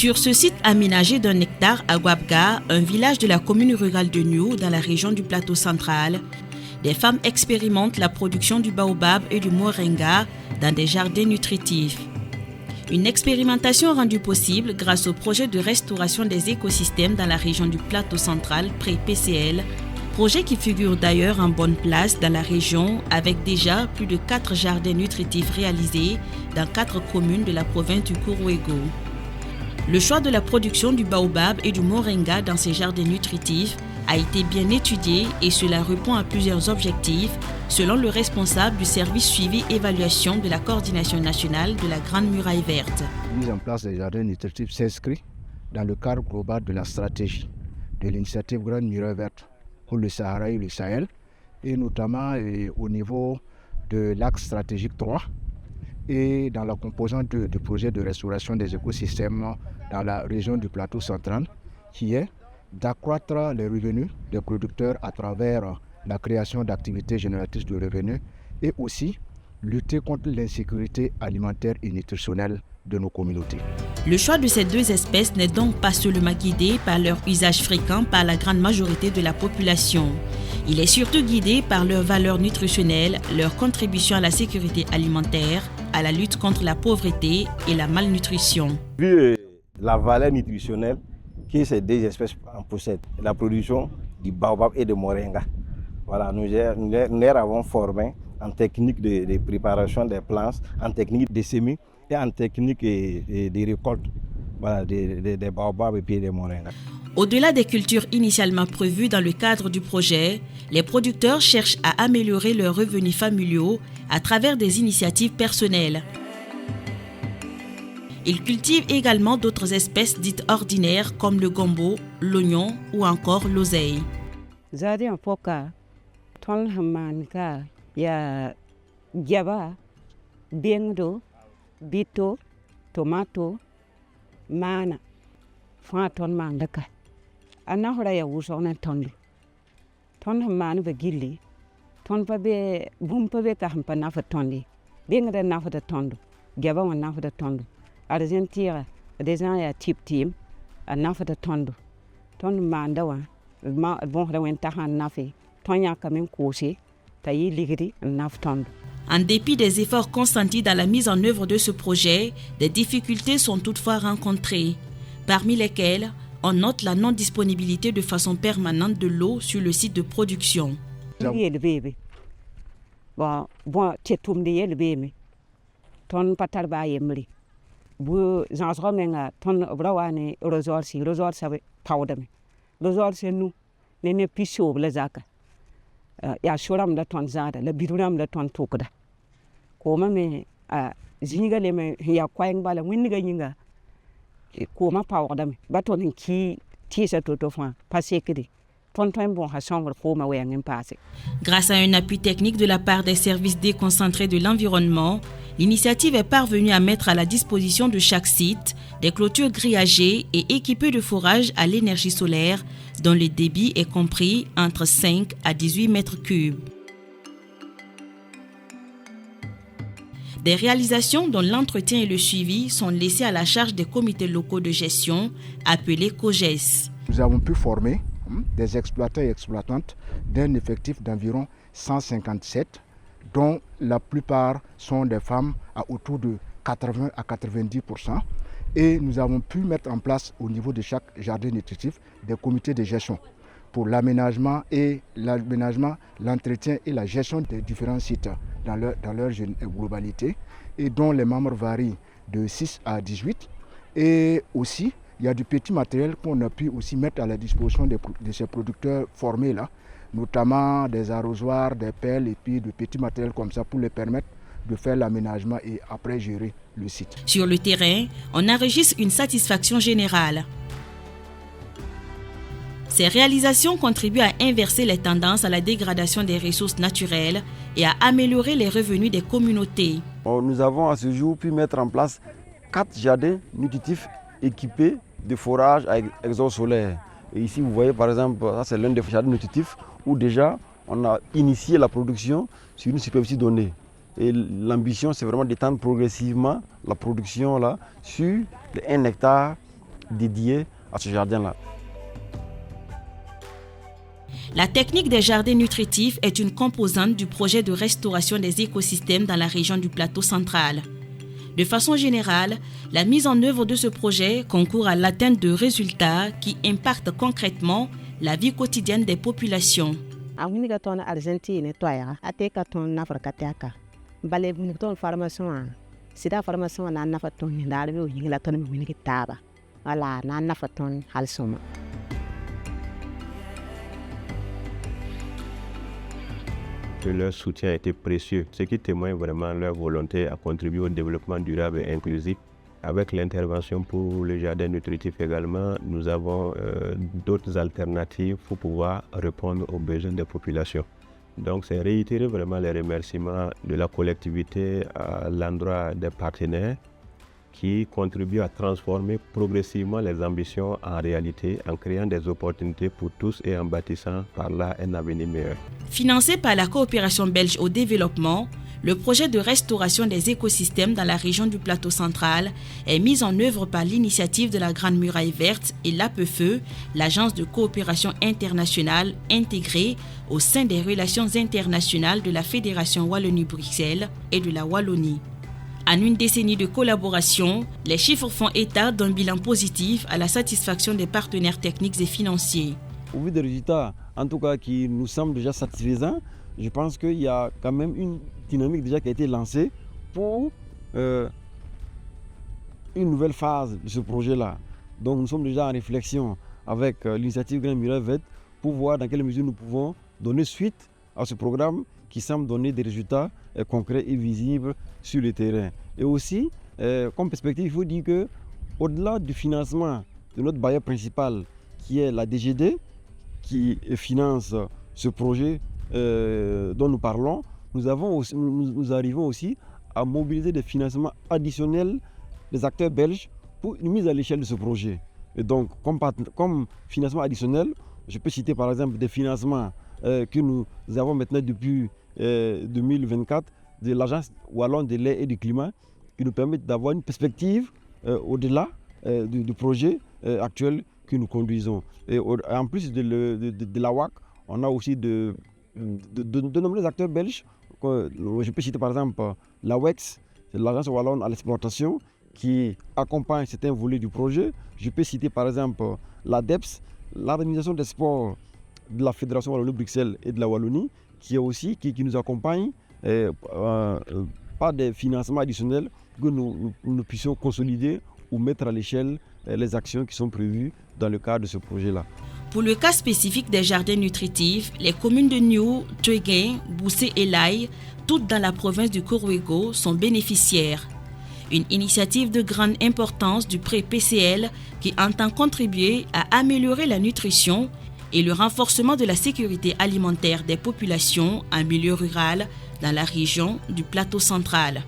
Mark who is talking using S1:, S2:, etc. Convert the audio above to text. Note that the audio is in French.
S1: Sur ce site aménagé d'1 hectare à Guabga, un village de la commune rurale de Niou, dans la région du plateau central, des femmes expérimentent la production du baobab et du moringa dans des jardins nutritifs. Une expérimentation rendue possible grâce au projet de restauration des écosystèmes dans la région du plateau central, pré-PCL, projet qui figure d'ailleurs en bonne place dans la région avec déjà plus de 4 jardins nutritifs réalisés dans 4 communes de la province du Kourouégo. Le choix de la production du baobab et du moringa dans ces jardins nutritifs a été bien étudié et cela répond à plusieurs objectifs selon le responsable du service suivi-évaluation de la coordination nationale de la Grande Muraille Verte.
S2: La mise en place des jardins nutritifs s'inscrit dans le cadre global de la stratégie de l'initiative Grande Muraille Verte pour le Sahara et le Sahel et notamment au niveau de l'axe stratégique 3 et dans la composante du projet de restauration des écosystèmes dans la région du plateau central qui est d'accroître les revenus des producteurs à travers la création d'activités génératrices de revenus et aussi lutter contre l'insécurité alimentaire et nutritionnelle de nos communautés.
S1: Le choix de ces 2 espèces n'est donc pas seulement guidé par leur usage fréquent par la grande majorité de la population. Il est surtout guidé par leurs valeurs nutritionnelles, leur contribution à la sécurité alimentaire, à la lutte contre la pauvreté et la malnutrition.
S3: Vu la valeur nutritionnelle que ces 2 espèces en possèdent, la production du baobab et de moringa. Voilà, nous les avons formés en technique de préparation des plantes, en technique de semis et en technique de récolte des baobabs et puis des moringas.
S1: Au-delà des cultures initialement prévues dans le cadre du projet, les producteurs cherchent à améliorer leurs revenus familiaux à travers des initiatives personnelles. Ils cultivent également d'autres espèces dites ordinaires comme le gombo, l'oignon ou encore l'oseille.
S4: Bito, tomato, mana, ton mandaka. Anahora ya usone tondi. Ton manu be gilli. Ton pa be bum pa be kahmpa nafa tondi. Benga nafa da tondo. Gaba wa nafa da tondo. Argentira, des gens ya tip team, a nafa da tondo. Ton manda wa, bon da wenta han nafi. Ton ya kamen koshi, ta yi ligri naf tondo.
S1: En dépit des efforts consentis dans la mise en œuvre de ce projet, des difficultés sont toutefois rencontrées, parmi lesquelles on note la non-disponibilité de façon permanente de l'eau sur le site de production.
S4: Ya shoram la ton zada la biduram la ton tokda koma me zinga le me ya kwang bala winga yinga koma pawda me baton ki tisa toto fa pasekri ton bon ha chambre koma wengin passé.
S1: Grâce à un appui technique de la part des services déconcentrés de l'environnement, l'initiative est parvenue à mettre à la disposition de chaque site des clôtures grillagées et équipées de forages à l'énergie solaire dont le débit est compris entre 5 à 18 mètres cubes. Des réalisations dont l'entretien et le suivi sont laissés à la charge des comités locaux de gestion appelés COGES.
S2: Nous avons pu former des exploitants et exploitantes d'un effectif d'environ 157, dont la plupart sont des femmes à autour de 80 à 90%. Et nous avons pu mettre en place au niveau de chaque jardin nutritif des comités de gestion pour l'aménagement, l'entretien et la gestion des différents sites dans leur globalité et dont les membres varient de 6 à 18. Et aussi, il y a du petit matériel qu'on a pu aussi mettre à la disposition de ces producteurs formés là, notamment des arrosoirs, des pelles et puis de petits matériels comme ça pour les permettre de faire l'aménagement et après gérer le site.
S1: Sur le terrain, on enregistre une satisfaction générale. Ces réalisations contribuent à inverser les tendances à la dégradation des ressources naturelles et à améliorer les revenus des communautés.
S3: Nous avons à ce jour pu mettre en place 4 jardins nutritifs équipés de forages à exhaust solaire. Et ici, vous voyez par exemple, ça c'est l'un des jardins nutritifs où déjà on a initié la production sur une superficie donnée. Et l'ambition, c'est vraiment d'étendre progressivement la production là, sur 1 hectare
S5: dédiés à ce jardin-là.
S1: La technique des jardins nutritifs est une composante du projet de restauration des écosystèmes dans la région du plateau central. De façon générale, la mise en œuvre de ce projet concourt à l'atteinte de résultats qui impactent concrètement la vie quotidienne des populations.
S6: Leur soutien a été précieux, ce qui témoigne vraiment leur volonté à contribuer au développement durable et inclusif. Avec l'intervention pour le jardin nutritif également, nous avons d'autres alternatives pour pouvoir répondre aux besoins des populations. Donc c'est réitérer vraiment les remerciements de la collectivité à l'endroit des partenaires qui contribuent à transformer progressivement les ambitions en réalité en créant des opportunités pour tous et en bâtissant par là un avenir meilleur.
S1: Financé par la coopération belge au développement, le projet de restauration des écosystèmes dans la région du plateau central est mis en œuvre par l'initiative de la Grande Muraille Verte et l'APFE, l'agence de coopération internationale intégrée au sein des relations internationales de la Fédération Wallonie-Bruxelles et de la Wallonie. En une décennie de collaboration, les chiffres font état d'un bilan positif à la satisfaction des partenaires techniques et financiers.
S5: Au vu des résultats, en tout cas qui nous semblent déjà satisfaisants, je pense qu'il y a quand même une dynamique déjà qui a été lancée pour une nouvelle phase de ce projet-là. Donc nous sommes déjà en réflexion avec l'initiative Grande Muraille Verte pour voir dans quelle mesure nous pouvons donner suite à ce programme qui semble donner des résultats concrets et visibles sur le terrain. Et aussi, comme perspective, il faut dire qu'au-delà du financement de notre bailleur principal, qui est la DGD, qui finance ce projet dont nous parlons, nous arrivons aussi à mobiliser des financements additionnels des acteurs belges pour une mise à l'échelle de ce projet. Et donc, comme financement additionnel, je peux citer par exemple des financements que nous avons maintenant depuis 2024 de l'Agence wallonne de l'air et du climat qui nous permettent d'avoir une perspective au-delà du projet actuel que nous conduisons. Et en plus de la WAC, on a aussi de nombreux acteurs belges. Je peux citer par exemple la WEX, c'est l'Agence wallonne à l'exploitation, qui accompagne certains volets du projet. Je peux citer par exemple l'ADEPS, l'Organisation des sports de la Fédération Wallonie-Bruxelles et de la Wallonie, qui nous accompagne par des financements additionnels que nous puissions consolider ou mettre à l'échelle les actions qui sont prévues dans le cadre de ce projet-là.
S1: Pour le cas spécifique des jardins nutritifs, les communes de Niou, Tueguin, Boussé et Laye, toutes dans la province du Korouégo, sont bénéficiaires. Une initiative de grande importance du prêt PCL qui entend contribuer à améliorer la nutrition et le renforcement de la sécurité alimentaire des populations en milieu rural dans la région du plateau central.